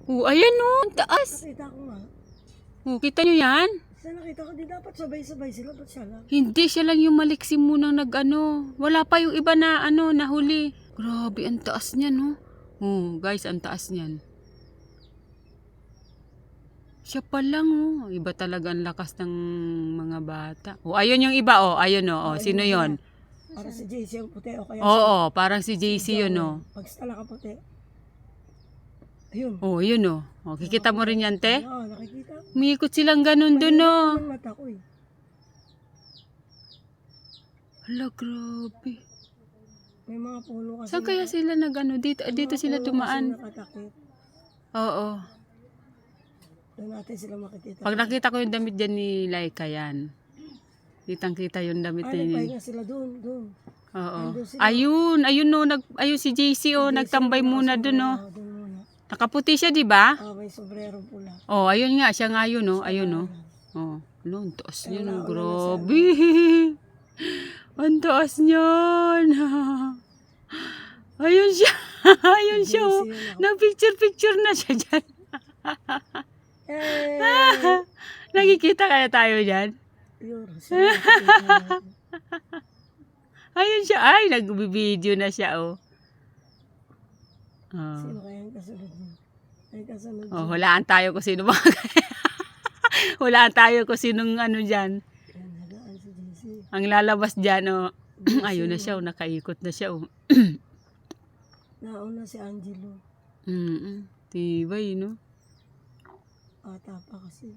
Oh, ayan oh, ang taas. Nakita ko nga. Oh, kita nyo yan? Sa nakita ko, di dapat sabay-sabay sila. Ba't siya lang? Hindi siya lang yung maliksi munang nag-ano. Wala pa yung iba na ano, nahuli. Grabe, ang taas niyan, no? Oh, guys, ang taas niyan. Siya pa lang, oh. Iba talaga ang lakas ng mga bata. Oh, ayun yung iba, oh. Ayun, oh. Oh, sino yon? Para si JC ang puti o kaya Oo, parang si JC yun, oh. pag stala ka puti. Ayun. Oh, yun, oh. Oh, kikita mo rin yan, te? Oo, nakikita. Umikot silang ganun dun, oh. Ang mata ko eh. Hala, grabe. May mga puno kasi. Saan kaya sila nag-ano? Dito sila dumaan. Nakatakip. Oo. Doon natin sila makikita. Pag nakita ko yung damit dyan ni Laika yan. Kitang-kita yung damit ni... Nagpahinga sila doon. Oo. Nandun sila. Ayun no, ayun si JC oh, nagtambay muna dun oh. Doon muna. Nakaputi siya, di ba? May sombrero pula. Oh, ayun nga, siya nga yun oh, ayun oh. Oh, ano, ang taas niyan oh, grabe. Ang taas niyan. Ayun siya. Ayun siya oh. Nag-picture na siya dyan. Nakikita kaya tayo dyan? Ayun siya. Ay, nag-video na siya oh. Sino kaya ang kasunod niya? Ay, kasunod Oh, hulaan tayo kung sino mga hulaan tayo kung sinong ano dyan. nagaan si JC. Ang lalabas dyan oh. Ayun na siya oh, nakaikot na siya oh. Nauna si Angelo. Tibay no. Ata pa kasi.